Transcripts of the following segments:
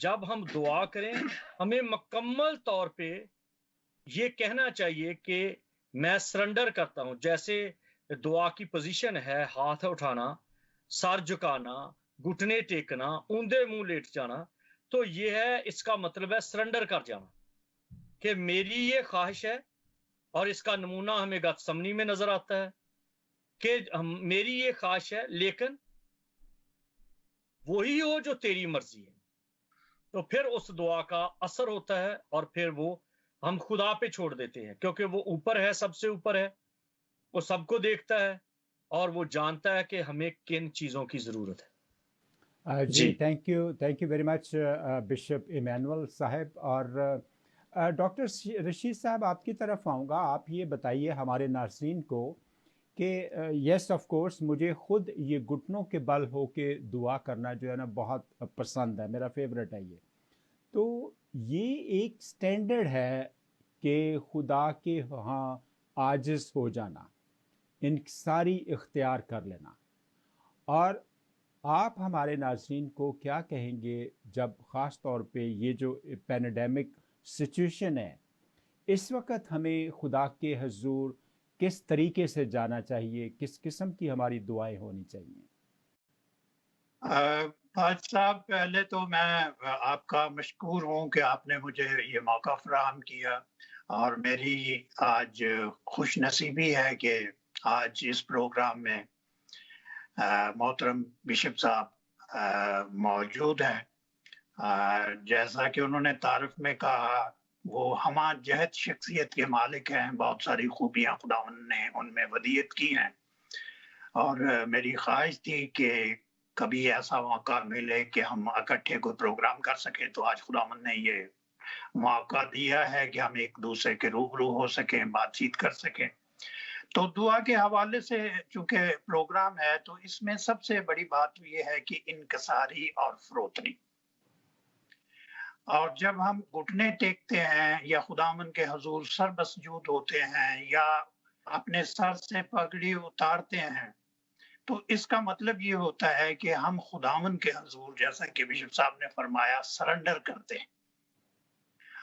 جب ہم دعا کریں ہمیں مکمل طور پہ یہ کہنا چاہیے کہ میں سرنڈر کرتا ہوں. جیسے دعا کی پوزیشن ہے ہاتھ اٹھانا، سر جھکانا، گھٹنے ٹیکنا، اوندے منہ لیٹ جانا، تو یہ ہے، اس کا مطلب ہے سرنڈر کر جانا کہ میری یہ خواہش ہے. اور اس کا نمونہ ہمیں گتسمنی میں نظر آتا ہے کہ میری یہ خواہش ہے لیکن وہی ہو جو تیری مرضی ہے. تو پھر اس دعا کا اثر ہوتا ہے اور پھر وہ ہم خدا پہ چھوڑ دیتے ہیں، کیونکہ وہ اوپر ہے، سب سے اوپر ہے، وہ سب کو دیکھتا ہے اور وہ جانتا ہے کہ ہمیں کن چیزوں کی ضرورت ہے. جی thank you very much bishop Emmanuel صاحب. اور ڈاکٹر رشید صاحب آپ کی طرف آؤں گا. آپ یہ بتائیے ہمارے ناظرین کو کہ یس آف کورس مجھے خود یہ گھٹنوں کے بل ہو کے دعا کرنا جو ہے نا بہت پسند ہے، میرا فیوریٹ ہے یہ. تو یہ ایک سٹینڈرڈ ہے کہ خدا کے ہاں عاجز ہو جانا، انکساری اختیار کر لینا. اور آپ ہمارے ناظرین کو کیا کہیں گے جب خاص طور پہ یہ جو پینڈیمک سچویشن ہے اس وقت ہمیں خدا کے حضور کس طریقے سے جانا چاہیے، کس قسم کی ہماری دعائیں ہونی چاہیے؟ فاضل صاحب، پہلے تو میں آپ کا مشکور ہوں کہ آپ نے مجھے یہ موقع فراہم کیا، اور میری آج خوش نصیبی ہے کہ آج اس پروگرام میں محترم بشپ صاحب موجود ہیں. جیسا کہ انہوں نے تعارف میں کہا، وہ ہمہ جہت شخصیت کے مالک ہیں، بہت ساری خوبیاں خداوند نے ان میں ودیعت کی ہیں، اور میری خواہش تھی کہ کبھی ایسا موقع ملے کہ ہم اکٹھے کوئی پروگرام کر سکیں. تو آج خداوند نے یہ موقع دیا ہے کہ ہم ایک دوسرے کے روبرو ہو سکیں، بات چیت کر سکیں. تو دعا کے حوالے سے چونکہ پروگرام ہے تو اس میں سب سے بڑی بات یہ ہے کہ انکساری اور فروتنی. اور جب ہم گھٹنے ٹیکتے ہیں یا خداوند کے حضور سر بسجود ہوتے ہیں یا اپنے سر سے پگڑی اتارتے ہیں، تو اس کا مطلب یہ ہوتا ہے کہ ہم خداوند کے حضور، جیسا کہ بشپ صاحب نے فرمایا، سرنڈر کرتے ہیں.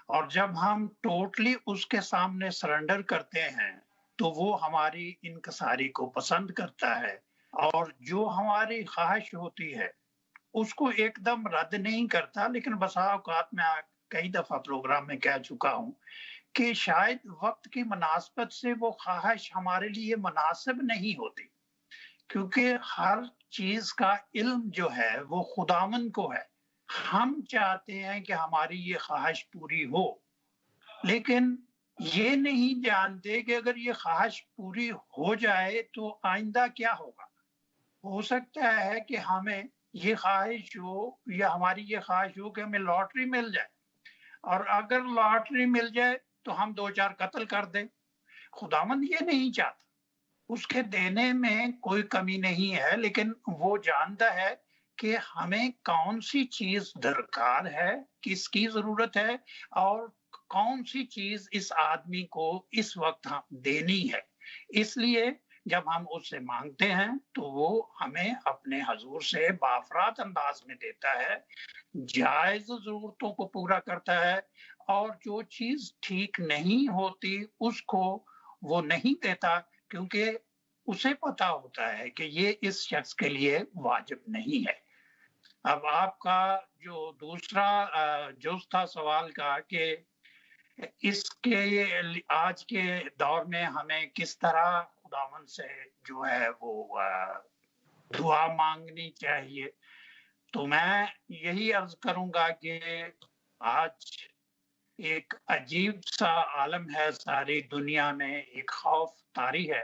اور جب ہم ٹوٹلی اس کے سامنے سرنڈر کرتے ہیں تو وہ ہماری انکساری کو پسند کرتا ہے، اور جو ہماری خواہش ہوتی ہے اس کو ایک دم رد نہیں کرتا. لیکن بسا اوقات میں کئی دفعہ پروگرام میں کہہ چکا ہوں کہ شاید وقت کی مناسبت سے وہ خواہش ہمارے لیے مناسب نہیں ہوتی، کیونکہ ہر چیز کا علم جو ہے وہ خداوند کو ہے. ہم چاہتے ہیں کہ ہماری یہ خواہش پوری ہو، لیکن یہ نہیں جانتے کہ اگر یہ خواہش پوری ہو جائے تو آئندہ کیا ہوگا. ہو سکتا ہے کہ ہمیں یہ خواہش ہو یا ہماری یہ خواہش ہو کہ ہمیں لاٹری مل جائے، اور اگر لاٹری مل جائے تو ہم 2-4 قتل کر دیں. خداوند یہ نہیں چاہتا، اس کے دینے میں کوئی کمی نہیں ہے، لیکن وہ جانتا ہے کہ ہمیں کون سی چیز درکار ہے، کس کی ضرورت ہے، اور کون سی چیز اس آدمی کو اس وقت دینی ہے. اس لیے جب ہم اس سے مانگتے ہیں تو وہ ہمیں اپنے حضور سے بافرات انداز میں دیتا ہے، جائز ضرورتوں کو پورا کرتا ہے، اور جو چیز ٹھیک نہیں ہوتی اس کو وہ نہیں دیتا، کیونکہ اسے پتا ہوتا ہے کہ یہ اس شخص کے لیے واجب نہیں ہے. اب آپ کا جو دوسرا جز تھا سوال کا کہ اس کے آج کے دور میں ہمیں کس طرح خداوند سے جو ہے وہ دعا مانگنی چاہیے، تو میں یہی عرض کروں گا کہ آج ایک عجیب سا عالم ہے، ساری دنیا میں ایک خوف طاری ہے،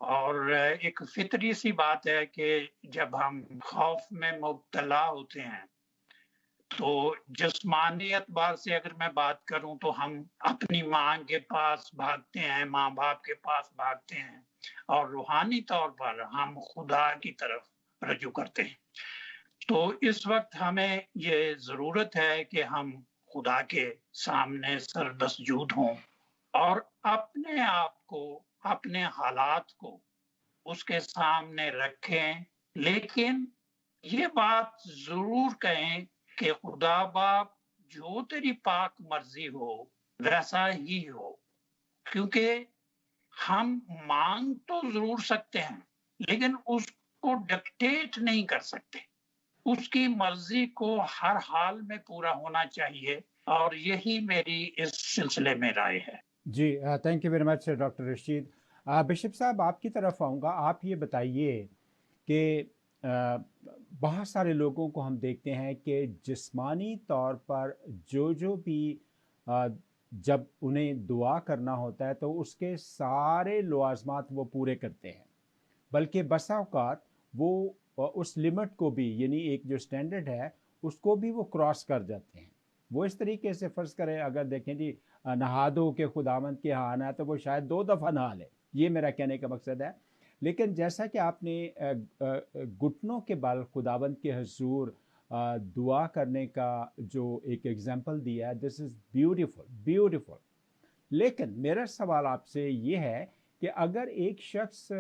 اور ایک فطری سی بات ہے کہ جب ہم خوف میں مبتلا ہوتے ہیں تو جسمانی اعتبار سے اگر میں بات کروں تو ہم اپنی ماں کے پاس بھاگتے ہیں، ماں باپ کے پاس بھاگتے ہیں، اور روحانی طور پر ہم خدا کی طرف رجوع کرتے ہیں. تو اس وقت ہمیں یہ ضرورت ہے کہ ہم خدا کے سامنے سر بسجود ہوں اور اپنے آپ کو، اپنے حالات کو اس کے سامنے رکھیں، لیکن یہ بات ضرور کہیں کہ خدا باپ جو تیری پاک مرضی ہو ویسا ہی ہو، کیونکہ ہم مانگ تو ضرور سکتے ہیں لیکن اس کو ڈکٹیٹ نہیں کر سکتے، اس کی مرضی کو ہر حال میں پورا ہونا چاہیے، اور یہی میری اس سلسلے میں رائے ہے۔ جی thank you very much doctor Rashid. Bishop صاحب آپ کی طرف آؤں گا، آپ یہ بتائیے کہ بہت سارے لوگوں کو ہم دیکھتے ہیں کہ جسمانی طور پر جو بھی جب انہیں دعا کرنا ہوتا ہے تو اس کے سارے لوازمات وہ پورے کرتے ہیں، بلکہ بسا اوقات وہ اس لمٹ کو بھی، یعنی ایک جو سٹینڈرڈ ہے اس کو بھی وہ کراس کر جاتے ہیں۔ وہ اس طریقے سے فرض کریں، اگر دیکھیں جی نہا دو کہ خداوند کے ہاں آنا ہے تو وہ شاید 2 دفعہ نہا لے، یہ میرا کہنے کا مقصد ہے۔ لیکن جیسا کہ آپ نے گھٹنوں کے بل خداوند کے حضور دعا کرنے کا جو ایک ایگزامپل دیا ہے، دس از بیوٹیفل بیوٹیفل۔ لیکن میرا سوال آپ سے یہ ہے کہ اگر ایک شخص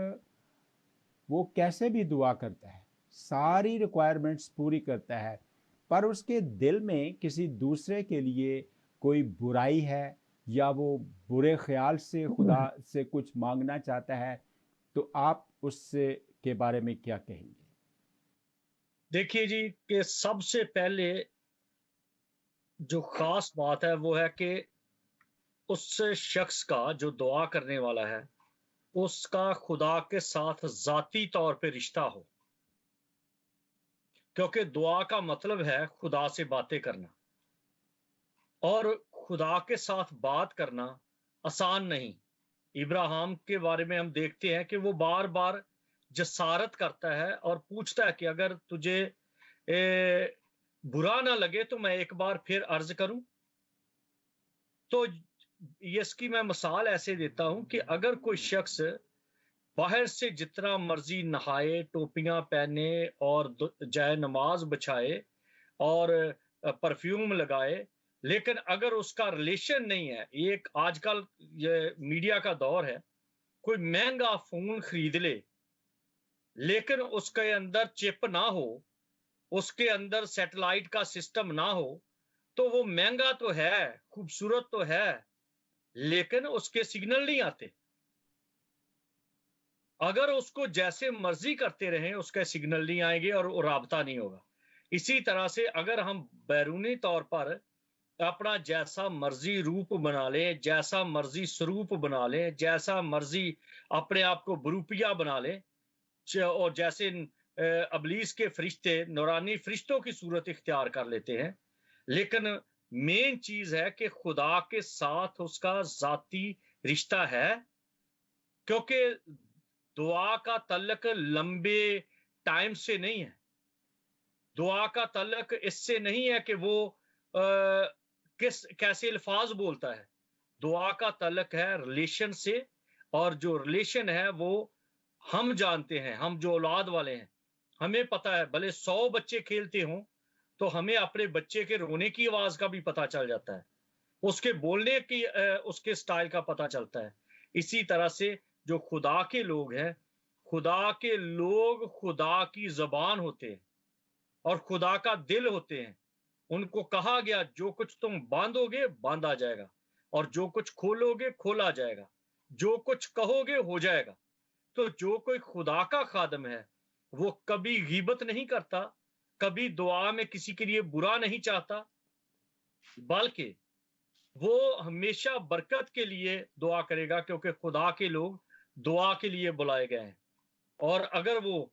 وہ کیسے بھی دعا کرتا ہے، ساری ریکوائرمنٹس پوری کرتا ہے، پر اس کے دل میں کسی دوسرے کے لیے کوئی برائی ہے یا وہ برے خیال سے خدا سے کچھ مانگنا چاہتا ہے، تو آپ اس سے کے بارے میں کیا کہیں گے؟ دیکھیے جی کہ سب سے پہلے جو خاص بات ہے وہ ہے کہ اس شخص کا جو دعا کرنے والا ہے اس کا خدا کے ساتھ ذاتی طور پہ رشتہ ہو، کیونکہ دعا کا مطلب ہے خدا سے باتیں کرنا، اور خدا کے ساتھ بات کرنا آسان نہیں۔ ابراہیم کے بارے میں ہم دیکھتے ہیں کہ وہ بار بار جسارت کرتا ہے اور پوچھتا ہے کہ اگر تجھے برا نہ لگے تو میں ایک بار پھر عرض کروں۔ تو اس کی میں مثال ایسے دیتا ہوں کہ اگر کوئی شخص باہر سے جتنا مرضی نہائے، ٹوپیاں پہنے اور جائے نماز بچھائے اور پرفیوم لگائے، لیکن اگر اس کا ریلیشن نہیں ہے، ایک آج کل یہ میڈیا کا دور ہے، کوئی مہنگا فون خرید لے لیکن اس کے اندر چپ نہ ہو، اس کے اندر سیٹلائٹ کا سسٹم نہ ہو، تو وہ مہنگا تو ہے، خوبصورت تو ہے، لیکن اس کے سگنل نہیں آتے۔ اگر اس کو جیسے مرضی کرتے رہیں اس کے سگنل نہیں آئیں گے اور رابطہ نہیں ہوگا۔ اسی طرح سے اگر ہم بیرونی طور پر اپنا جیسا مرضی روپ بنا لیں، جیسا مرضی سروپ بنا لیں، جیسا مرضی اپنے آپ کو بروپیا بنا لیں، اور جیسے ابلیس کے فرشتے نورانی فرشتوں کی صورت اختیار کر لیتے ہیں، لیکن مین چیز ہے کہ خدا کے ساتھ اس کا ذاتی رشتہ ہے، کیونکہ دعا کا تعلق لمبے ٹائم سے نہیں ہے، دعا کا تعلق اس سے نہیں ہے کہ وہ کیسے الفاظ بولتا ہے، دعا کا تعلق ہے ریلیشن سے، اور جو ریلیشن ہے وہ ہم جانتے ہیں، ہم جو اولاد والے ہیں ہمیں پتا ہے، بھلے 100 بچے کھیلتے ہوں تو ہمیں اپنے بچے کے رونے کی آواز کا بھی پتا چل جاتا ہے، اس کے بولنے کی اس کے سٹائل کا پتا چلتا ہے۔ اسی طرح سے جو خدا کے لوگ ہیں، خدا کے لوگ خدا کی زبان ہوتے ہیں اور خدا کا دل ہوتے ہیں۔ ان کو کہا گیا جو کچھ تم باندھو گے باندھا جائے گا، اور جو کچھ کھولو گے کھولا جائے گا، جو کچھ کہو گے ہو جائے گا۔ تو جو کوئی خدا کا خادم ہے وہ کبھی غیبت نہیں کرتا، کبھی دعا میں کسی کے لیے برا نہیں چاہتا، بلکہ وہ ہمیشہ برکت کے لیے دعا کرے گا، کیونکہ خدا کے لوگ دعا کے لیے بلائے گئے ہیں۔ اور اگر وہ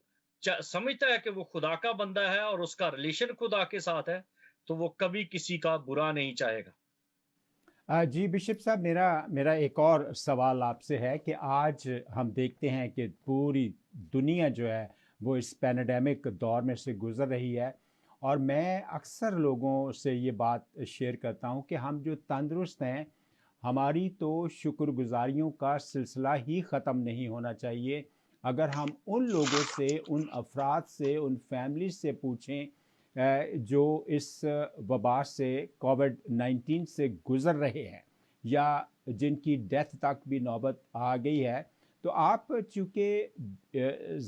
سمجھتا ہے کہ وہ خدا کا بندہ ہے اور اس کا ریلیشن خدا کے ساتھ ہے تو وہ کبھی کسی کا برا نہیں چاہے گا۔ جی بشپ صاحب، میرا ایک اور سوال آپ سے ہے کہ آج ہم دیکھتے ہیں کہ پوری دنیا جو ہے وہ اس پینڈیمک دور میں سے گزر رہی ہے، اور میں اکثر لوگوں سے یہ بات شیئر کرتا ہوں کہ ہم جو تندرست ہیں، ہماری تو شکر گزاریوں کا سلسلہ ہی ختم نہیں ہونا چاہیے۔ اگر ہم ان لوگوں سے، ان افراد سے، ان فیملیز سے پوچھیں جو اس وبا سے، کووڈ-19 سے گزر رہے ہیں یا جن کی ڈیتھ تک بھی نوبت آ گئی ہے، تو آپ چونکہ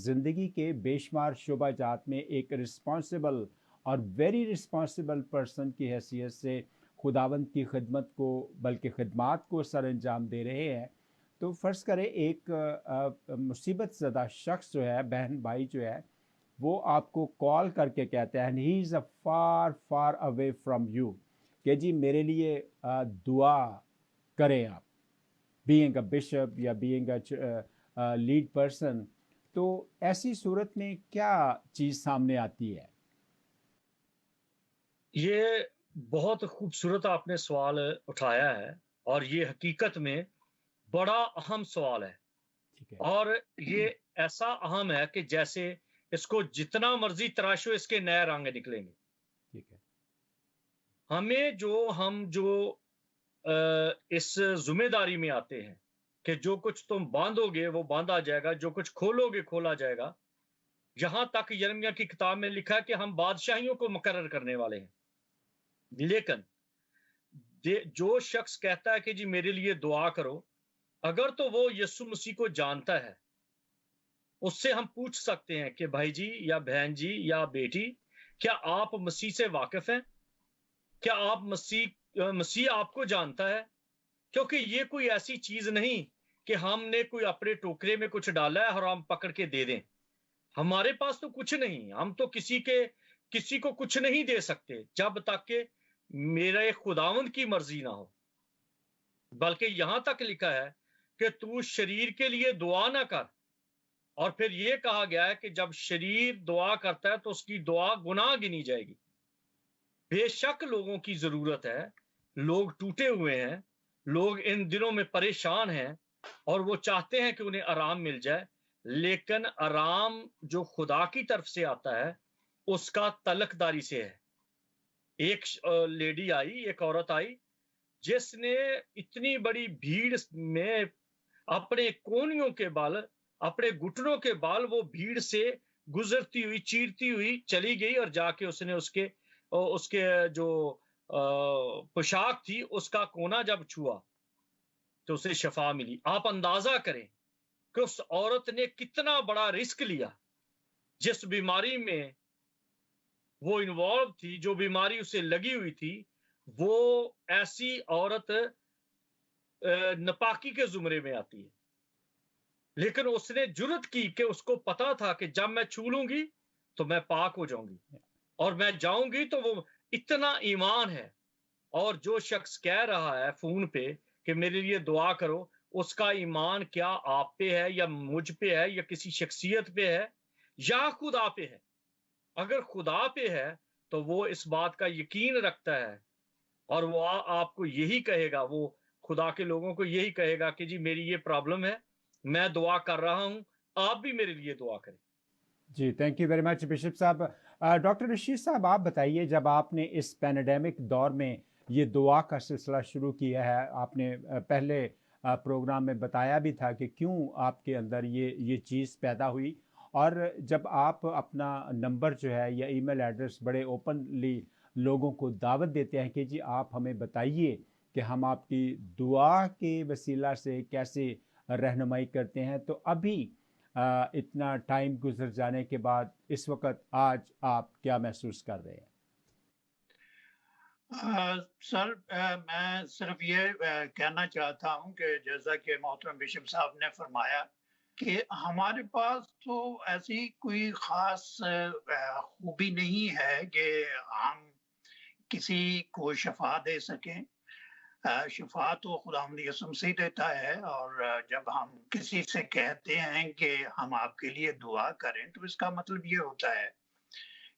زندگی کے بے شمار شعبہ جات میں ایک رسپانسبل اور ویری رسپانسبل پرسن کی حیثیت سے خداوند کی خدمت کو بلکہ خدمات کو سر انجام دے رہے ہیں، تو فرض کریں ایک مصیبت زدہ شخص جو ہے، بہن بھائی جو ہے، وہ آپ کو کال کر کے کہتے ہیں he is a far far away from you کہ جی میرے لیے دعا کریں آپ، بینگ اے بشپ یا بینگ اے لیڈ پرسن، تو ایسی صورت میں کیا چیز سامنے آتی ہے؟ یہ بہت خوبصورت آپ نے سوال اٹھایا ہے، اور یہ حقیقت میں بڑا اہم سوال ہے، ٹھیک ہے، اور یہ ایسا اہم ہے کہ جیسے اس کو جتنا مرضی تراشو اس کے نئے رنگ نکلیں گے۔ ٹھیک ہے، ہم جو اس ذمہ داری میں آتے ہیں کہ جو کچھ تم باندھو گے وہ باندھا جائے گا، جو کچھ کھولو گے کھولا جائے گا، یہاں تک یرمیہ کی کتاب میں لکھا ہے کہ ہم بادشاہیوں کو مقرر کرنے والے ہیں۔ لیکن جو شخص کہتا ہے کہ جی میرے لیے دعا کرو، اگر تو وہ یسوع مسیح کو جانتا ہے، اس سے ہم پوچھ سکتے ہیں کہ بھائی جی یا بہن جی یا بیٹی، کیا آپ مسیح سے واقف ہیں؟ کیا آپ مسیح آپ کو جانتا ہے؟ کیونکہ یہ کوئی ایسی چیز نہیں کہ ہم نے کوئی اپنے ٹوکرے میں کچھ ڈالا ہے اور ہم پکڑ کے دے دیں۔ ہمارے پاس تو کچھ نہیں، ہم تو کسی کو کچھ نہیں دے سکتے جب تک کہ میرے خداوند کی مرضی نہ ہو۔ بلکہ یہاں تک لکھا ہے کہ تو شریر کے لیے دعا نہ کر، اور پھر یہ کہا گیا ہے کہ جب شریر دعا کرتا ہے تو اس کی دعا گناہ گنی جائے گی۔ بے شک لوگوں کی ضرورت ہے، لوگ ٹوٹے ہوئے ہیں، لوگ ان دنوں میں پریشان ہیں، اور وہ چاہتے ہیں کہ انہیں آرام مل جائے، لیکن آرام جو خدا کی طرف سے آتا ہے اس کا تعلق داری سے ہے۔ ایک لیڈی آئی، ایک عورت آئی جس نے اتنی بڑی بھیڑ میں اپنے کونیوں کے بال، اپنے گھٹنوں کے بال وہ بھیڑ سے گزرتی ہوئی چیرتی ہوئی چلی گئی، اور جا کے اس نے اس کے جو پوشاک تھی اس کا کونا جب چھوا تو اسے شفا ملی۔ آپ اندازہ کریں کہ اس عورت نے کتنا بڑا رسک لیا۔ جس بیماری میں وہ انوالو تھی، جو بیماری اسے لگی ہوئی تھی، وہ ایسی عورت نپاکی کے زمرے میں آتی ہے، لیکن اس نے جرت کی کہ اس کو پتا تھا کہ جب میں چھو لوں گی تو میں پاک ہو جاؤں گی، اور میں جاؤں گی تو وہ اتنا ایمان ہے۔ اور جو شخص کہہ رہا ہے فون پہ کہ میرے لیے دعا کرو، اس کا ایمان کیا آپ پہ ہے یا مجھ پہ ہے یا کسی شخصیت پہ ہے یا خدا پہ ہے؟ اگر خدا پہ ہے تو وہ اس بات کا یقین رکھتا ہے، اور وہ آپ کو یہی کہے گا، وہ خدا کے لوگوں کو یہی کہے گا کہ جی میری یہ پرابلم ہے، میں دعا کر رہا ہوں، آپ بھی میرے لیے دعا کریں۔ جی thank you very much bishop صاحب۔ ڈاکٹر رشید صاحب، آپ بتائیے، جب آپ نے اس پینیڈیمک دور میں یہ دعا کا سلسلہ شروع کیا ہے، آپ نے پہلے پروگرام میں بتایا بھی تھا کہ کیوں آپ کے اندر یہ چیز پیدا ہوئی، اور جب آپ اپنا نمبر جو ہے یا ای میل ایڈریس بڑے اوپنلی لوگوں کو دعوت دیتے ہیں کہ جی آپ ہمیں بتائیے کہ ہم آپ کی دعا کے وسیلہ سے کیسے رہنمائی کرتے ہیں، تو ابھی اتنا ٹائم گزر جانے کے بعد اس وقت آج آپ کیا محسوس کر رہے ہیں؟ سر میں صرف یہ کہنا چاہتا ہوں کہ جیسا کہ محترم بشپ صاحب نے فرمایا کہ ہمارے پاس تو ایسی کوئی خاص خوبی نہیں ہے کہ ہم کسی کو شفا دے سکیں۔ شفا تو خداوند یسوع مسیح دیتا ہے، اور جب ہم کسی سے کہتے ہیں کہ ہم آپ کے لیے دعا کریں تو اس کا مطلب یہ ہوتا ہے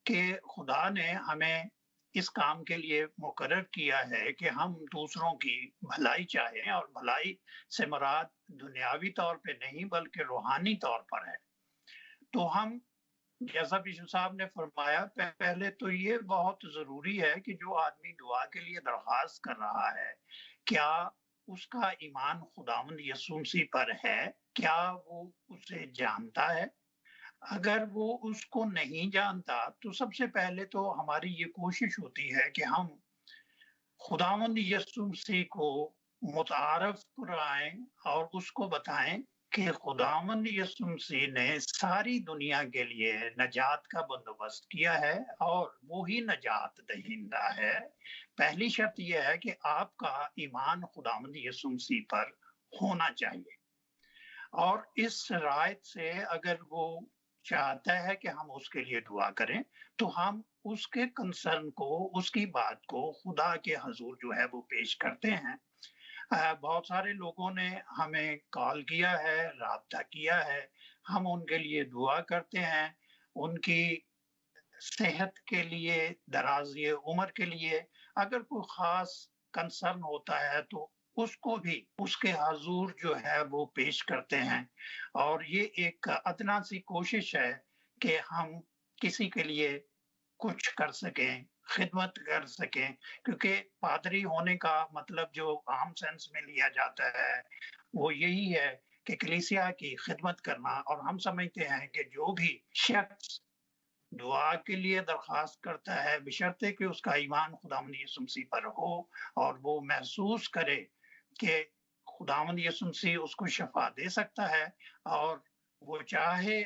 کہ خدا نے ہمیں اس کام کے لیے مقرر کیا ہے کہ ہم دوسروں کی بھلائی چاہیں، اور بھلائی سے مراد دنیاوی طور پہ نہیں بلکہ روحانی طور پر ہے۔ تو ہم جیسا بشپ صاحب نے فرمایا، پہلے تو یہ بہت ضروری ہے کہ جو آدمی دعا کے لیے درخواست کر رہا ہے، کیا اس کا ایمان خداوند یسوع مسیح پر ہے؟ کیا وہ اسے جانتا ہے؟ اگر وہ اس کو نہیں جانتا تو سب سے پہلے تو ہماری یہ کوشش ہوتی ہے کہ ہم خداوند یسوع مسیح کو متعارف کرائیں اور اس کو بتائیں کہ خداوند یسوع مسیح نے ساری دنیا کے لیے نجات کا بندوبست کیا ہے اور وہی نجات دہندہ ہے۔ پہلی شرط یہ ہے کہ آپ کا ایمان خداوند یسوع مسیح پر ہونا چاہیے، اور اس رائت سے اگر وہ چاہتا ہے کہ ہم اس کے لیے دعا کریں تو ہم اس کے کنسرن کو، اس کی بات کو خدا کے حضور جو ہے وہ پیش کرتے ہیں۔ بہت سارے لوگوں نے ہمیں کال کیا ہے، رابطہ کیا ہے، ہم ان کے لیے دعا کرتے ہیں، ان کی صحت کے لیے، درازی عمر کے لیے اگر کوئی خاص کنسرن ہوتا ہے تو اس کو بھی اس کے حضور جو ہے وہ پیش کرتے ہیں، اور یہ ایک ادنا سی کوشش ہے کہ ہم کسی کے لیے کچھ کر سکیں، خدمت کر سکیں، کیونکہ پادری ہونے کا مطلب جو عام سینس میں لیا جاتا ہے وہ یہی ہے کہ کلیسیا کی خدمت کرنا، اور ہم سمجھتے ہیں کہ جو بھی شخص دعا کے لیے درخواست کرتا ہے بشرطے کہ اس کا ایمان خداوند یسوع مسیح پر ہو اور وہ محسوس کرے کہ خداوند یسوع مسیح اس کو شفا دے سکتا ہے، اور وہ چاہے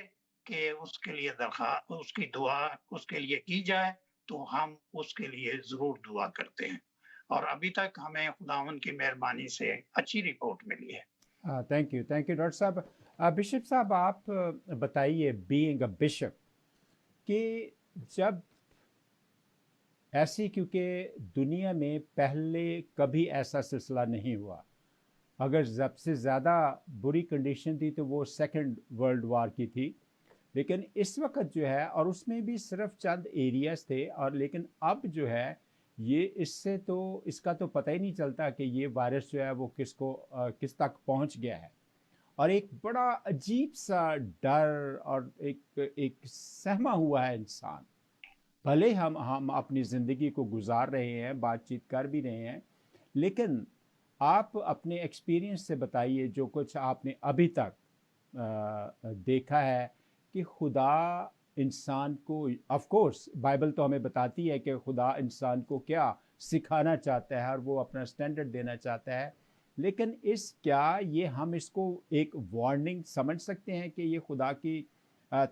کہ اس کے لیے درخواست، اس کی دعا اس کے لیے کی جائے، تو ہم اس کے لیے ضرور دعا کرتے ہیں، اور ابھی تک ہمیں خداوند کی مہربانی سے اچھی رپورٹ ملی ہے۔ تھینک یو ڈاکٹر صاحب۔ بشپ صاحب آپ بتائیے، بینگ اے بشپ، کہ جب ایسی، کیونکہ دنیا میں پہلے کبھی ایسا سلسلہ نہیں ہوا، اگر سب سے زیادہ بری کنڈیشن تھی تو وہ سیکنڈ ورلڈ وار کی تھی، لیکن اس وقت جو ہے، اور اس میں بھی صرف چند ایریاز تھے، اور لیکن اب جو ہے یہ اس کا تو پتہ ہی نہیں چلتا کہ یہ وائرس جو ہے وہ کس تک پہنچ گیا ہے، اور ایک بڑا عجیب سا ڈر اور ایک سہما ہوا ہے انسان۔ بھلے ہم اپنی زندگی کو گزار رہے ہیں، بات چیت کر بھی رہے ہیں، لیکن آپ اپنے ایکسپیرینس سے بتائیے جو کچھ آپ نے ابھی تک دیکھا ہے، کہ خدا انسان کو، آف کورس بائبل تو ہمیں بتاتی ہے کہ خدا انسان کو کیا سکھانا چاہتا ہے اور وہ اپنا سٹینڈرڈ دینا چاہتا ہے، لیکن ہم اس کو ایک وارننگ سمجھ سکتے ہیں کہ یہ خدا کی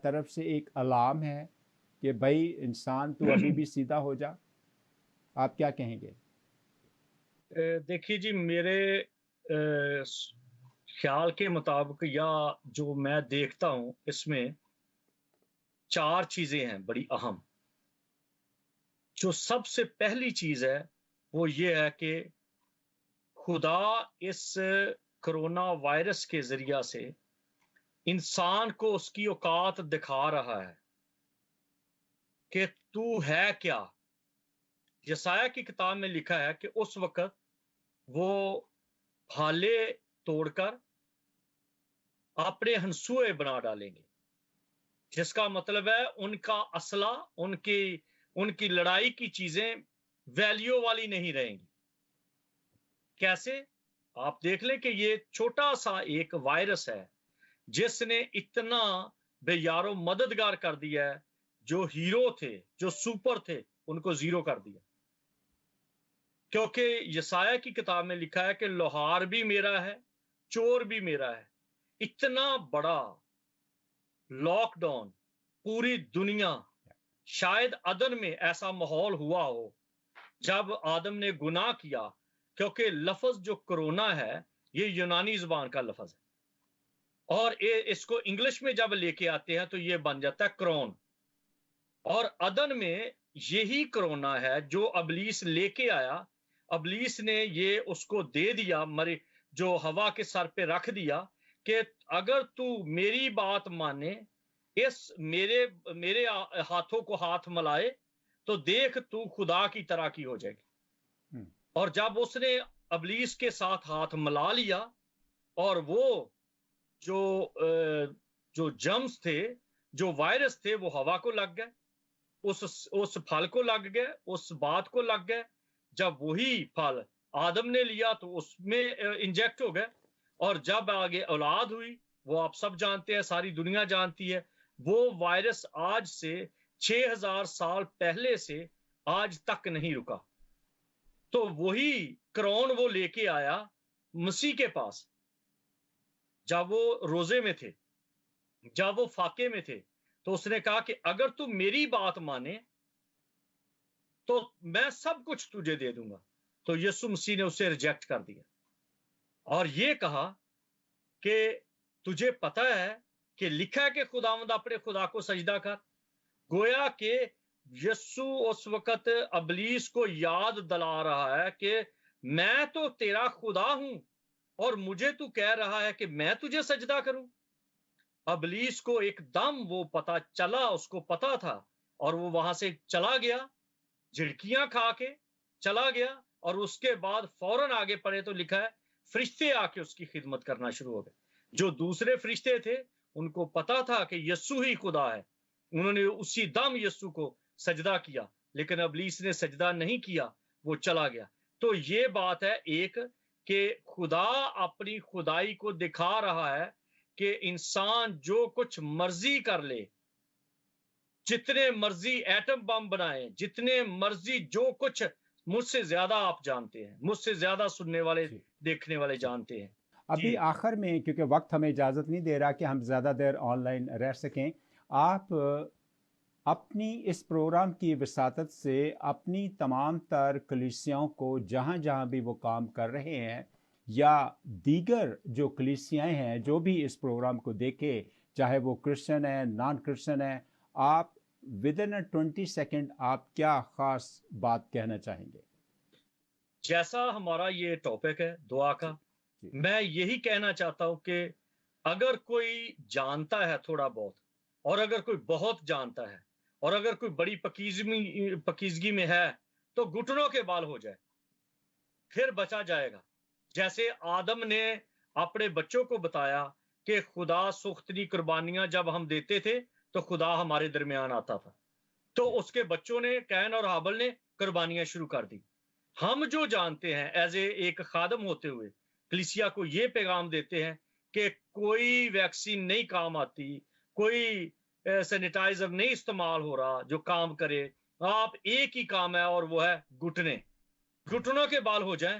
طرف سے ایک الارم ہے کہ بھائی انسان تو ابھی بھی سیدھا ہو جا؟ آپ کیا کہیں گے؟ دیکھیے جی، میرے خیال کے مطابق یا جو میں دیکھتا ہوں، اس میں 4 چیزیں ہیں بڑی اہم۔ جو سب سے پہلی چیز ہے وہ یہ ہے کہ خدا اس کرونا وائرس کے ذریعہ سے انسان کو اس کی اوقات دکھا رہا ہے کہ تو ہے کیا۔ یسایہ کی کتاب میں لکھا ہے کہ اس وقت وہ بھالے توڑ کر اپنے ہنسوئے بنا ڈالیں گے، جس کا مطلب ہے ان کا اسلحہ، ان کی لڑائی کی چیزیں ویلیو والی نہیں رہیں گی۔ کیسے؟ آپ دیکھ لیں کہ یہ چھوٹا سا ایک وائرس ہے جس نے اتنا بے یار و مددگار کر دیا ہے، جو ہیرو تھے، جو سپر تھے، ان کو زیرو کر دیا۔ کیونکہ یسایہ کی کتاب میں لکھا ہے کہ لوہار بھی میرا ہے، چور بھی میرا ہے۔ اتنا بڑا لاک ڈاؤن پوری دنیا، شاید عدن میں ایسا ماحول ہوا ہو جب آدم نے گناہ کیا، کیونکہ لفظ جو کرونا ہے یہ یونانی زبان کا لفظ ہے، اور اس کو انگلش میں جب لے کے آتے ہیں تو یہ بن جاتا ہے کرون، اور عدن میں یہی کرونا ہے جو ابلیس لے کے آیا۔ ابلیس نے یہ اس کو دے دیا، جو ہوا کے سر پہ رکھ دیا کہ اگر تو میری بات مانے، میرے ہاتھوں کو ہاتھ ملائے، تو دیکھ تو خدا کی طرح کی ہو جائے گی۔ اور جب اس نے ابلیس کے ساتھ ہاتھ ملا لیا، اور وہ جو جرمز تھے، جو وائرس تھے، وہ ہوا کو لگ گئے، اس پھل کو لگ گئے، اس بات کو لگ گئے۔ جب وہی پھل آدم نے لیا تو اس میں انجیکٹ ہو گئے، اور جب آگے اولاد ہوئی، وہ آپ سب جانتے ہیں، ساری دنیا جانتی ہے، وہ وائرس آج سے 6000 سال پہلے سے آج تک نہیں رکا۔ تو وہی کرون وہ لے کے آیا مسیح کے پاس، جب وہ روزے میں تھے، جب وہ فاقے میں تھے، تو اس نے کہا کہ اگر تو میری بات مانے تو میں سب کچھ تجھے دے دوں گا. تو یسوع مسیح نے اسے ریجیکٹ کر دیا اور یہ کہا کہ تجھے پتا ہے کہ لکھا ہے کہ خداوند اپنے خدا کو سجدہ کر. گویا کہ یسوع اس وقت ابلیس کو یاد دلا رہا ہے کہ میں تو تیرا خدا ہوں اور مجھے تو کہہ رہا ہے کہ میں تجھے سجدہ کروں. ابلیس کو ایک دم وہ پتا چلا، اس کو پتا تھا، اور وہ وہاں سے چلا گیا، جھڑکیاں کھا کے چلا گیا. اور اس کے بعد فوراً آگے پڑھے تو لکھا ہے فرشتے آ کے اس کی خدمت کرنا شروع ہو گئے. جو دوسرے فرشتے تھے ان کو پتا تھا کہ یسوع ہی خدا ہے، انہوں نے اسی دم یسوع کو سجدہ کیا، لیکن ابلیس نے سجدہ نہیں کیا، وہ چلا گیا. تو یہ بات ہے ایک کہ خدا اپنی خدائی کو دکھا رہا ہے کہ انسان جو کچھ مرضی کر لے، جتنے مرضی ایٹم بم بنائے، جتنے مرضی جو کچھ، مجھ سے زیادہ آپ جانتے ہیں، مجھ سے زیادہ سننے والے جی دیکھنے والے جی جانتے ہیں. ابھی آخر میں کیونکہ وقت ہمیں اجازت نہیں دے رہا کہ ہم زیادہ دیر آن لائن رہ سکیں، آپ اپنی اس پروگرام کی وساطت سے اپنی تمام تر کلیسیاؤں کو جہاں جہاں بھی وہ کام کر رہے ہیں یا دیگر جو کلیسیائیں ہیں جو بھی اس پروگرام کو دیکھے، چاہے وہ کرسچن ہیں نان کرسچن ہیں، آپ ودن 20 سیکنڈ آپ کیا خاص بات کہنا چاہیں گے؟ جیسا ہمارا یہ ٹاپک ہے دعا کا، جی جی میں یہی کہنا چاہتا ہوں کہ اگر کوئی جانتا ہے تھوڑا بہت، اور اگر کوئی بہت جانتا ہے، اور اگر کوئی بڑی پکیزگی میں ہے، تو گھٹنوں کے بال ہو جائے، پھر بچا جائے گا. جیسے آدم نے اپنے بچوں کو بتایا کہ خدا سختنی قربانیاں جب ہم دیتے تھے تو خدا ہمارے درمیان آتا تھا، تو جی اس کے بچوں نے، کین اور حابل نے قربانیاں شروع کر دی. ہم جو جانتے ہیں ایز اے ایک خادم ہوتے ہوئے کلیسیا کو یہ پیغام دیتے ہیں کہ کوئی ویکسین نہیں کام آتی، کوئی سینیٹائزر نہیں استعمال ہو رہا جو کام کرے. آپ ایک ہی کام ہے اور وہ ہے گھٹنے، گھٹنوں کے بال ہو جائیں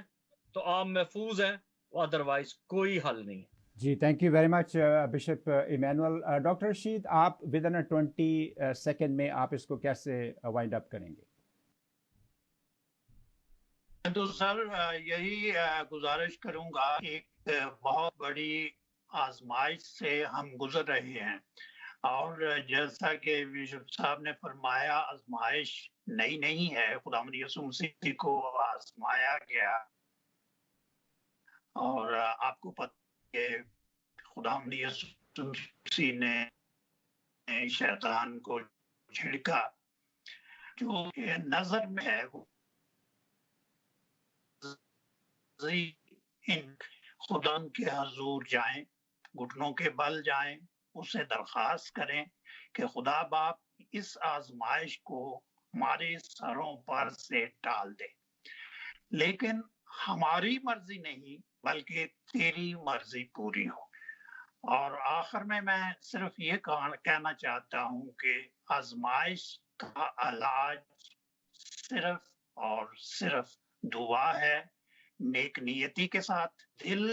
تو آپ محفوظ ہیں، ادروائز کوئی حل نہیں ہے. جی thank you very much bishop Emmanuel. Doctor Rashid, آپ ودن 20 سیکنڈ میں آپ اس کو کیسے وائنڈ اپ کریں گے؟ تو سر یہی گزارش کروں گا، ایک بہت بڑی آزمائش سے ہم گزر رہے ہیں، اور جیسا کہ بشپ صاحب نے فرمایا آزمائش نئی نہیں ہے، خداوند یسوع مسیح کو آزمایا گیا، اور آپ کو پتہ ہے کہ خداوند یسوع مسیح نے شیطان کو جھڑکا، جو کہ نظر میں ہے ان خدا کے حضور جائیں، گھٹنوں کے بل جائیں، اسے درخواست کریں کہ خدا باپ اس آزمائش کو ہمارے سروں پر سے ٹال دے، لیکن ہماری مرضی نہیں بلکہ تیری مرضی پوری ہو. اور آخر میں صرف یہ کہنا چاہتا ہوں کہ آزمائش کا علاج صرف اور صرف دعا ہے، نیک نیتی کے ساتھ، دل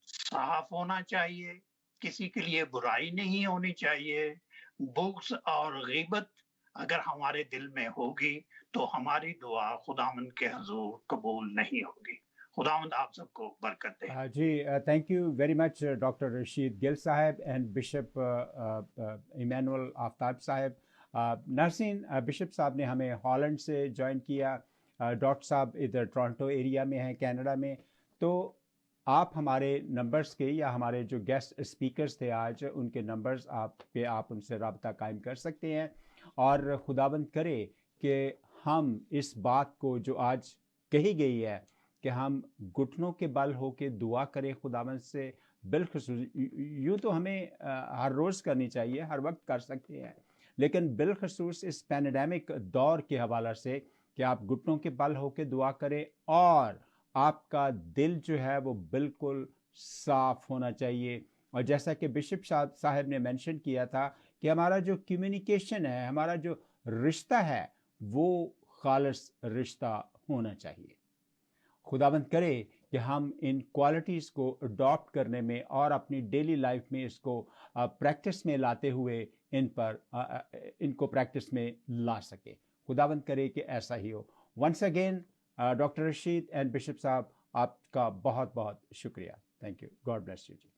صاف ہونا چاہیے، کسی کے لیے برائی نہیں ہونی چاہیے. بغض اور غیبت اگر ہمارے دل میں ہوگی تو ہماری دعا خداوند کے حضور قبول نہیں ہوگی. خداوند آپ سب کو برکت دے. جی thank you very much doctor Rashid Gill صاحب اینڈ بشپ ایمینول آفتاب صاحب. نرسین، بشپ صاحب نے ہمیں ہالینڈ سے جوائن کیا، ڈاکٹر صاحب ادھر ٹورانٹو ایریا میں ہیں کینیڈا میں. تو آپ ہمارے نمبرز کے یا ہمارے جو گیسٹ اسپیکرز تھے آج، ان کے نمبرز آپ ان سے رابطہ قائم کر سکتے ہیں، اور خداوند کرے کہ ہم اس بات کو جو آج کہی گئی ہے کہ ہم گھٹنوں کے بل ہو کے دعا کریں خداوند سے. بالخصوص یوں تو ہمیں ہر روز کرنی چاہیے، ہر وقت کر سکتے ہیں، لیکن بالخصوص اس پینڈیمک دور کے حوالے سے کہ آپ گھٹنوں کے بل ہو کے دعا کریں، اور آپ کا دل جو ہے وہ بالکل صاف ہونا چاہیے. اور جیسا کہ بشپ صاحب نے مینشن کیا تھا کہ ہمارا جو کمیونیکیشن ہے، ہمارا جو رشتہ ہے، وہ خالص رشتہ ہونا چاہیے. خداوند کرے کہ ہم ان کوالٹیز کو اڈاپٹ کرنے میں اور اپنی ڈیلی لائف میں اس کو پریکٹس میں لاتے ہوئے ان کو پریکٹس میں لا سکے. خداوند کرے کہ ایسا ہی ہو. Once again doctor Rashid and bishop صاحب، آپ کا بہت بہت شکریہ. Thank you. God bless you G.